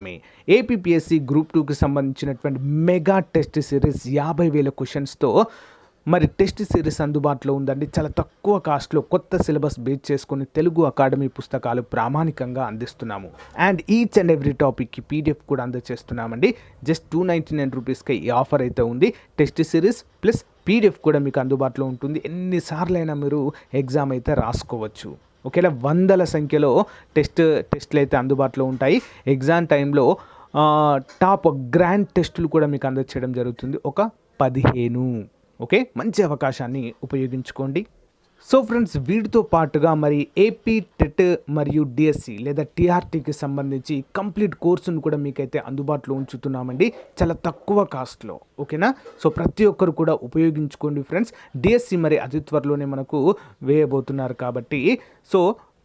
మీ APPSC group 2కి సంబంధించినటువంటి mega test series 50,000 క్వశ్చన్స్తో మరి టెస్ట్ సిరీస్ అందుబాటులో ఉందండి. చాలా తక్కువ కాస్ట్లో కొత్త సిలబస్ బేస్ చేసుకుని తెలుగు అకాడమీ పుస్తకాలు ప్రామాణికంగా అందిస్తున్నాము. అండ్ ఈచ్ అండ్ ఎవ్రీ టాపిక్కి పీడిఎఫ్ కూడా అందజేస్తున్నామండి. జస్ట్ 299 రూపీస్కి ఈ ఆఫర్ అయితే ఉంది. టెస్ట్ సిరీస్ ప్లస్ పీడిఎఫ్ కూడా మీకు అందుబాటులో ఉంటుంది. ఎన్నిసార్లు అయినా మీరు ఎగ్జామ్ అయితే రాసుకోవచ్చు. ఒకేలా వందల సంఖ్యలో టెస్ట్లు అయితే అందుబాటులో ఉంటాయి. ఎగ్జామ్ టైంలో టాప్ గ్రాండ్ టెస్టులు కూడా మీకు అందజేయడం జరుగుతుంది. ఒక 15. ఓకే, మంచి అవకాశాన్ని ఉపయోగించుకోండి. సో ఫ్రెండ్స్, వీటితో పాటుగా మరి ఏపీ టెట్ మరియు డిఎస్సి లేదా టీఆర్టీకి సంబంధించి కంప్లీట్ కోర్సును కూడా మీకైతే అందుబాటులో ఉంచుతున్నామండి, చాలా తక్కువ కాస్ట్లో. ఓకేనా? సో ప్రతి ఒక్కరు కూడా ఉపయోగించుకోండి ఫ్రెండ్స్. డిఎస్సి మరి అతి త్వరలోనే మనకు వేయబోతున్నారు కాబట్టి సో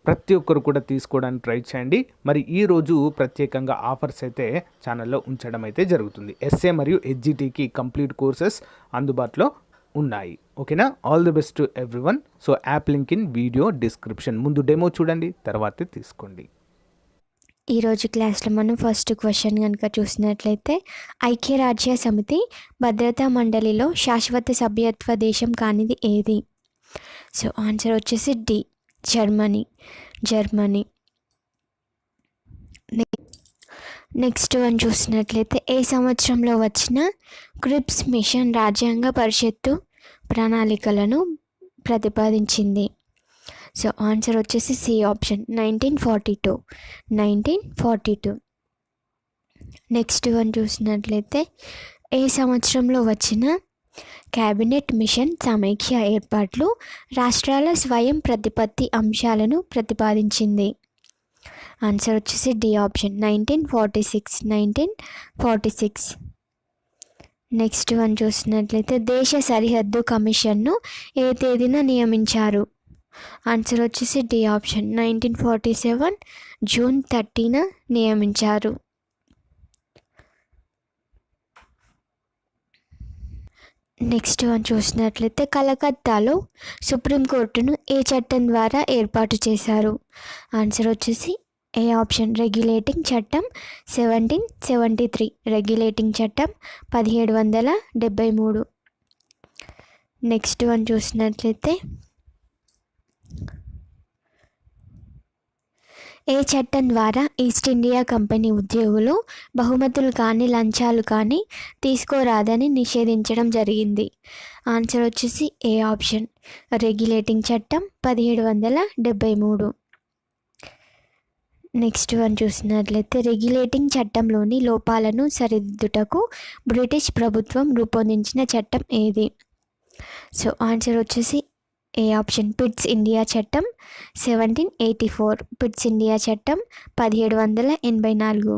ప్రతి ఒక్కరు కూడా తీసుకోవడానికి ట్రై చేయండి. మరి ఈరోజు ప్రత్యేకంగా ఆఫర్స్ అయితే ఛానల్లో ఉంచడం అయితే జరుగుతుంది. ఎస్ఏ మరియు హెచ్జిటికి కంప్లీట్ కోర్సెస్ అందుబాటులో ఉన్నాయి. ఓకేనా? All the best to everyone. So app link in video description. ముందు డెమో చూడండి, తర్వాతే తీసుకోండి. ఈరోజు క్లాస్లో మనం ఫస్ట్ క్వశ్చన్ కనుక చూసినట్లయితే, ఐక్యరాజ్య సమితి భద్రతా మండలిలో శాశ్వత సభ్యత్వ దేశం కానిది ఏది? సో ఆన్సర్ వచ్చేసి డి, జర్మనీ. నెక్స్ట్ వన్ చూసినట్లయితే, ఏ సంవత్సరంలో వచ్చిన క్రిప్స్ మిషన్ రాజ్యాంగ పరిషత్తు ప్రణాళికలను ప్రతిపాదించింది? సో ఆన్సర్ వచ్చేసి సి ఆప్షన్ 1942. నెక్స్ట్ వన్ చూసినట్లయితే, ఏ సంవత్సరంలో వచ్చిన క్యాబినెట్ మిషన్ సమైక్య ఏర్పాట్లు రాష్ట్రాల స్వయం ప్రతిపత్తి అంశాలను ప్రతిపాదించింది? ఆన్సర్ వచ్చేసి డి ఆప్షన్ 1946. నెక్స్ట్ వన్ చూసినట్లయితే, దేశ సరిహద్దు కమిషన్ను ఏ తేదీన నియమించారు? ఆన్సర్ వచ్చేసి డి ఆప్షన్ 1947 జూన్ 30న నియమించారు. నెక్స్ట్ వన్ చూసినట్లయితే, కలకత్తాలో సుప్రీంకోర్టును ఏ చట్టం ద్వారా ఏర్పాటు చేశారు? ఆన్సర్ వచ్చేసి ఏ ఆప్షన్ రెగ్యులేటింగ్ చట్టం 1773, రెగ్యులేటింగ్ చట్టం 1773. నెక్స్ట్ వన్ చూసినట్లయితే, ఏ చట్టం ద్వారా ఈస్ట్ ఇండియా కంపెనీ ఉద్యోగులు బహుమతులు కానీ లంచాలు కానీ తీసుకోరాదని నిషేధించడం జరిగింది? ఆన్సర్ వచ్చేసి ఏ ఆప్షన్ రెగ్యులేటింగ్ చట్టం 1773. నెక్స్ట్ వన్ చూసినట్లయితే, రెగ్యులేటింగ్ చట్టంలోని లోపాలను సరిదిద్దుటకు బ్రిటిష్ ప్రభుత్వం రూపొందించిన చట్టం ఏది? సో ఆన్సర్ వచ్చేసి ఏ ఆప్షన్ పిట్స్ ఇండియా చట్టం 1784, పిట్స్ ఇండియా చట్టం 1784.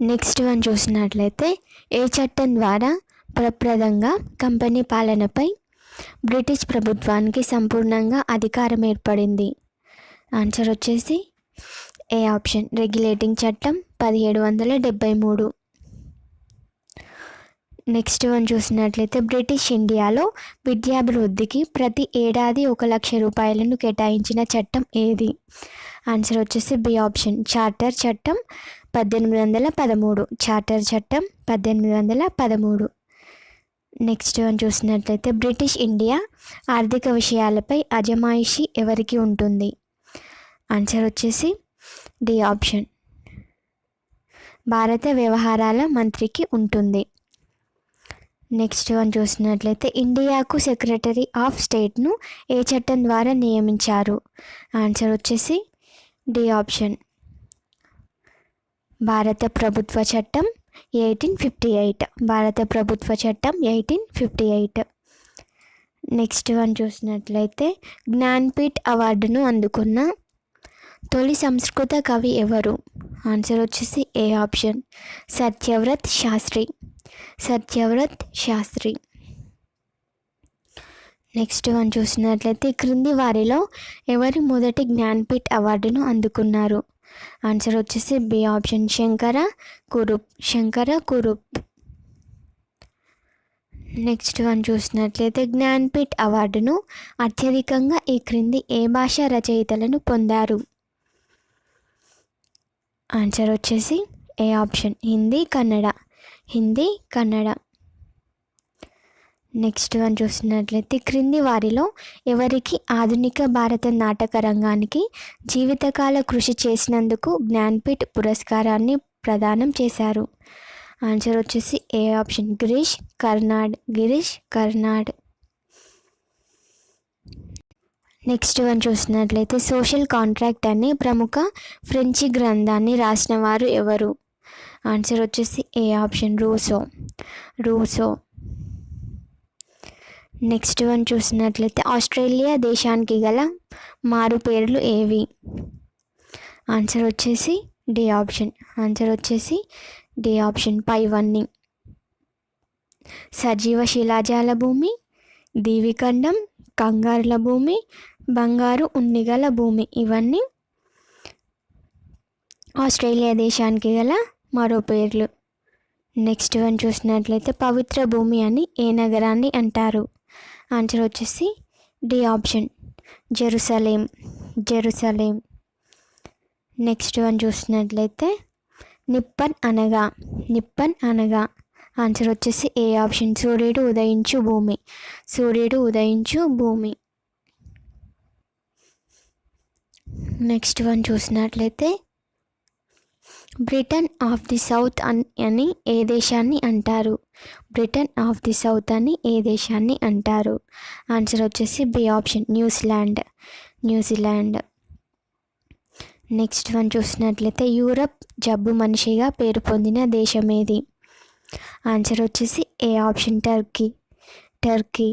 నెక్స్ట్ వన్ చూసినట్లయితే, ఏ చట్టం ద్వారా ప్రప్రదంగా కంపెనీ పాలనపై బ్రిటిష్ ప్రభుత్వానికి సంపూర్ణంగా అధికారం ఏర్పడింది? ఆన్సర్ వచ్చేసి ఏ ఆప్షన్ రెగ్యులేటింగ్ చట్టం 1773. నెక్స్ట్ వన్ చూసినట్లయితే, బ్రిటిష్ ఇండియాలో విద్యాభివృద్ధికి ప్రతి ఏడాది 1,00,000 రూపాయలను కేటాయించిన చట్టం ఏది? ఆన్సర్ వచ్చేసి బి ఆప్షన్ చార్టర్ చట్టం 1813, చార్టర్ చట్టం 1813. నెక్స్ట్ వన్ చూసినట్లయితే, బ్రిటిష్ ఇండియా ఆర్థిక విషయాలపై అజమాయిషీ ఎవరికి ఉంటుంది? ఆన్సర్ వచ్చేసి డి ఆప్షన్ భారత వ్యవహారాల మంత్రికి ఉంటుంది. నెక్స్ట్ వన్ చూసినట్లయితే, ఇండియాకు సెక్రటరీ ఆఫ్ స్టేట్ను ఏ చట్టం ద్వారా నియమించారు? ఆన్సర్ వచ్చేసి డి ఆప్షన్ భారత ప్రభుత్వ చట్టం 1858, భారత ప్రభుత్వ చట్టం 1858. నెక్స్ట్ వన్ చూసినట్లయితే, జ్ఞాన్పీఠ్ అవార్డును అందుకున్న తొలి సంస్కృత కవి ఎవరు? ఆన్సర్ వచ్చేసి A option Satyavrat Sastry. Next one చూసినట్లయితే, క్రింది వారిలో ఎవరు మొదటి జ్ఞాన్పీఠ్ అవార్డును అందుకున్నారు? ఆన్సర్ వచ్చేసి B option Shankara Kurup. Next one చూసినట్లయితే, జ్ఞాన్పీఠ్ అవార్డును అత్యధికంగా ఈ క్రింది ఏ భాషా రచయితలను పొందారు? ఆన్సర్ వచ్చేసి A option Hindi Kannada. Next one చూసినట్లయితే క్రింది వారిలో ఎవరికి ఆధునిక భారత నాటక రంగానికి జీవితకాల కృషి చేసినందుకు జ్ఞాన్పీఠ్ పురస్కారాన్ని ప్రదానం చేశారు? ఆన్సర్ వచ్చేసి A option Girish Karnad. Next one చూసినట్లయితే సోషల్ కాంట్రాక్ట్ అనే ప్రముఖ ఫ్రెంచి గ్రంథాన్ని రాసిన వారు ఎవరు? ఆన్సర్ వచ్చేసి A option Rousseau. Next one చూసినట్లయితే ఆస్ట్రేలియా దేశానికి గల మారు పేర్లు ఏవి? ఆన్సర్ వచ్చేసి డి ఆప్షన్ పైవన్నీ. సజీవ శిలాజాల భూమి, దీవిఖండం, కంగారుల భూమి, బంగారు ఉన్నిగల భూమి, ఇవన్నీ ఆస్ట్రేలియా దేశానికి గల మరో పేర్లు. నెక్స్ట్ వన్ చూసినట్లయితే పవిత్ర భూమి అని ఏ నగరాన్ని అంటారు? ఆన్సర్ వచ్చేసి D option Jerusalem. Next one చూసినట్లయితే నిప్పన్ అనగా ఆన్సర్ వచ్చేసి ఏ ఆప్షన్ సూర్యుడు ఉదయించు భూమి. నెక్స్ట్ వన్ చూసినట్లయితే బ్రిటన్ ఆఫ్ ది సౌత్ అని ఏ దేశాన్ని అంటారు? ఆన్సర్ వచ్చేసి B option New Zealand. Next one చూసినట్లయితే యూరప్ జబ్బు మనిషిగా పేరు పొందిన దేశం ఏది? ఆన్సర్ వచ్చేసి A option Turkey.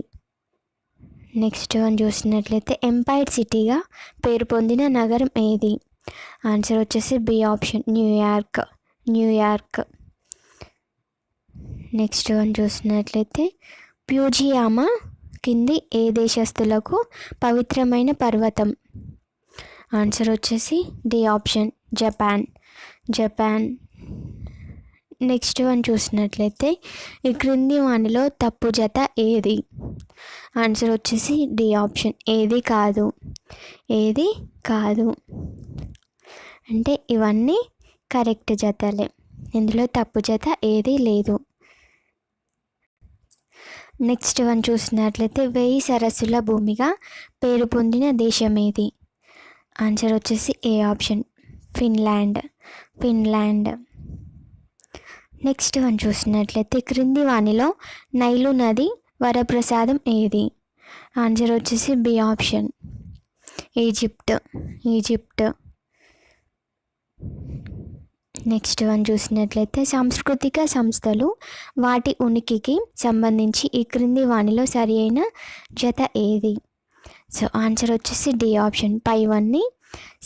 Next one చూసినట్లయితే ఎంపైర్ సిటీగా పేరు పొందిన నగరం ఏది? ఆన్సర్ వచ్చేసి B option New York. Next one చూసినట్లయితే ఫ్యూజియామా కింది ఏ దేశస్థులకు పవిత్రమైన పర్వతం? ఆన్సర్ వచ్చేసి D option Japan. Next one చూసినట్లయితే ఈ క్రింది వానిలో తప్పు జత ఏది? ఆన్సర్ వచ్చేసి డి ఆప్షన్ ఏది కాదు. అంటే ఇవన్నీ కరెక్ట్ జతలే, ఇందులో తప్పు జత ఏది లేదు. నెక్స్ట్ వన్ చూసినట్లయితే 1000 సరస్సుల భూమిగా పేరు పొందిన దేశం ఏది? ఆన్సర్ వచ్చేసి A option Finland. Next one చూసినట్లయితే క్రింది వానిలో నైలు నది వరప్రసాదం ఏది? ఆన్సర్ వచ్చేసి B option Egypt. Next one చూసినట్లయితే సాంస్కృతిక సంస్థలు వాటి ఉనికికి సంబంధించి ఈ క్రింది వానిలో సరి అయిన జత ఏది? సో ఆన్సర్ వచ్చేసి డి ఆప్షన్ పైవన్నీ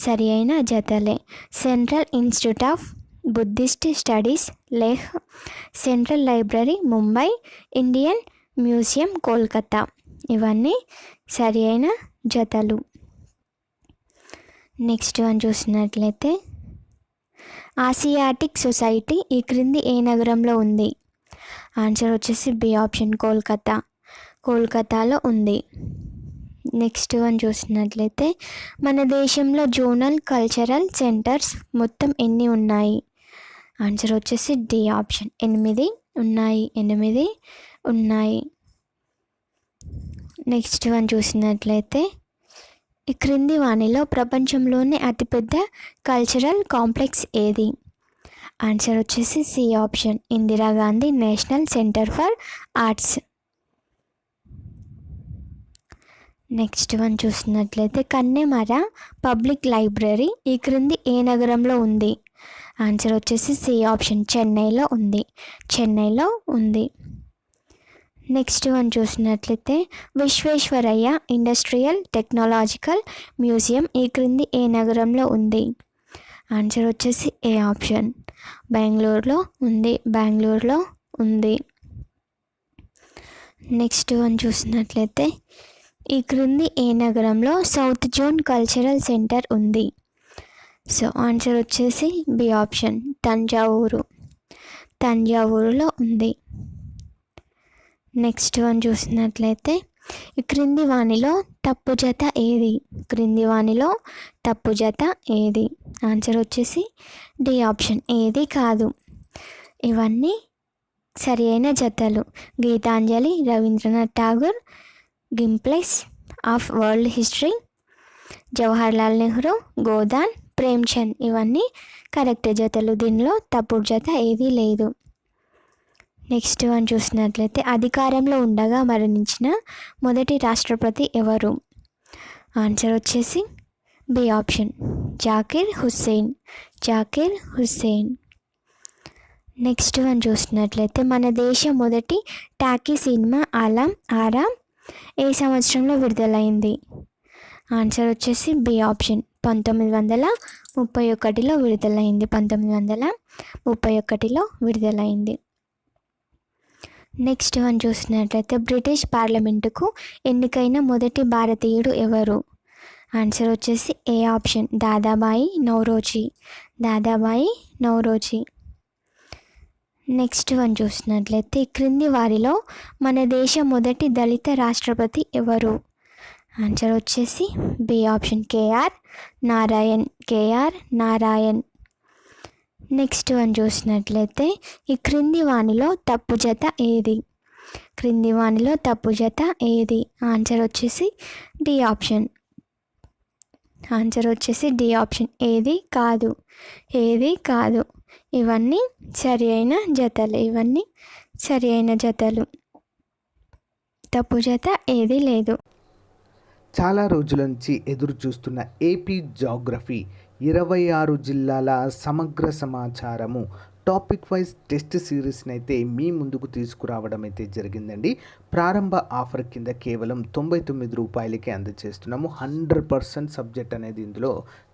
సరి అయిన జతలే. Central institute of Buddhist studies Leh, central library Mumbai, Indian museum Kolkata, ఇవన్నీ సరి అయిన జతలు. నెక్స్ట్ వన్ చూసినట్లయితే ఆసియాటిక్ సొసైటీ ఈ క్రింది ఏ నగరంలో ఉంది? ఆన్సర్ వచ్చేసి బి ఆప్షన్ కోల్కతాలో ఉంది. నెక్స్ట్ వన్ చూసినట్లయితే మన దేశంలో జోనల్ కల్చరల్ సెంటర్స్ మొత్తం ఎన్ని ఉన్నాయి? ఆన్సర్ వచ్చేసి డి ఆప్షన్ 8 ఉన్నాయి. నెక్స్ట్ వన్ చూసినట్లయితే ఈ క్రింది వానిలో ప్రపంచంలోనే అతిపెద్ద కల్చరల్ కాంప్లెక్స్ ఏది? ఆన్సర్ వచ్చేసి C option Indira Gandhi national centre for arts. Next one చూసినట్లయితే కన్నెమర పబ్లిక్ లైబ్రరీ ఈ క్రింది ఏ నగరంలో ఉంది? ఆన్సర్ వచ్చేసి సి ఆప్షన్ చెన్నైలో ఉంది. నెక్స్ట్ వన్ చూసినట్లయితే విశ్వేశ్వరయ్య ఇండస్ట్రియల్ టెక్నాలజికల్ మ్యూజియం ఈ క్రింది ఏ నగరంలో ఉంది? ఆన్సర్ వచ్చేసి ఏ ఆప్షన్ బెంగళూరులో ఉంది. నెక్స్ట్ వన్ చూసినట్లయితే ఈ క్రింది ఏ నగరంలో సౌత్ జోన్ కల్చరల్ సెంటర్ ఉంది? సో ఆన్సర్ వచ్చేసి బి ఆప్షన్ తంజావూరులో ఉంది. నెక్స్ట్ వన్ చూసినట్లయితే ఈ క్రింది వానిలో తప్పు జత ఏది? క్రింది వానిలో తప్పు జత ఏది? ఆన్సర్ వచ్చేసి డి ఆప్షన్, ఏది కాదు. ఇవన్నీ సరి అయిన జతలు. Gitanjali, Rabindranath Tagore, glimpses of world history, Jawaharlal Nehru, Godan, Premchand, ఇవన్నీ కరెక్ట్ జతలు. దీనిలో తప్పుడు జత ఏదీ లేదు. నెక్స్ట్ వన్ చూసినట్లయితే అధికారంలో ఉండగా మరణించిన మొదటి రాష్ట్రపతి ఎవరు? ఆన్సర్ వచ్చేసి B option, Zakir Hussain. Zakir Hussain. Next one చూసినట్లయితే మన దేశ మొదటి టాకీ సినిమా ఆరాం ఏ సంవత్సరంలో విడుదలైంది? ఆన్సర్ వచ్చేసి బి ఆప్షన్, 1931లో విడుదలైంది. 1931లో విడుదలైంది. నెక్స్ట్ వన్ చూసినట్లయితే బ్రిటిష్ పార్లమెంటుకు ఎన్నికైన మొదటి భారతీయుడు ఎవరు? ఆన్సర్ వచ్చేసి A option, Dadabhai Naoroji. Dadabhai Naoroji. Next one చూసినట్లయితే క్రింది వారిలో మన దేశ మొదటి దళిత రాష్ట్రపతి ఎవరు? ఆన్సర్ వచ్చేసి B option, K R Narayan. K R Narayan. Next one చూసినట్లయితే ఈ క్రింది వానిలో తప్పు జత ఏది? క్రింది వానిలో తప్పు జత ఏది? ఆన్సర్ వచ్చేసి డి ఆప్షన్. ఆన్సర్ వచ్చేసి డి ఆప్షన్, ఏది కాదు. ఏది కాదు. ఇవన్నీ సరి అయిన జతలు. ఇవన్నీ సరి అయిన జతలు. తప్పు జత ఏదీ లేదు. చాలా రోజుల నుంచి ఎదురు చూస్తున్న ఏపీ జాగ్రఫీ 26 జిల్లాల సమగ్ర సమాచారము టాపిక్ వైజ్ టెస్ట్ సిరీస్ని అయితే మీ ముందుకు తీసుకురావడం అయితే జరిగిందండి. ప్రారంభ ఆఫర్ కింద కేవలం 99 రూపాయలకే అందజేస్తున్నాము. 100% సబ్జెక్ట్ అనేది ఇందులో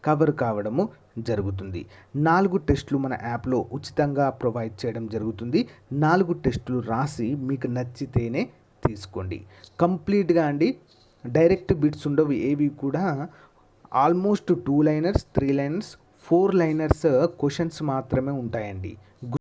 కవర్ కావడము జరుగుతుంది. 4 టెస్టులు మన యాప్లో ఉచితంగా ప్రొవైడ్ చేయడం జరుగుతుంది. 4 టెస్టులు రాసి మీకు నచ్చితేనే తీసుకోండి. కంప్లీట్గా అండి, డైరెక్ట్ బిట్స్ ఉండవు ఏవి కూడా. Almost 2 liners, 3 liners, 4 liners questions మాత్రమే ఉంటాయండి.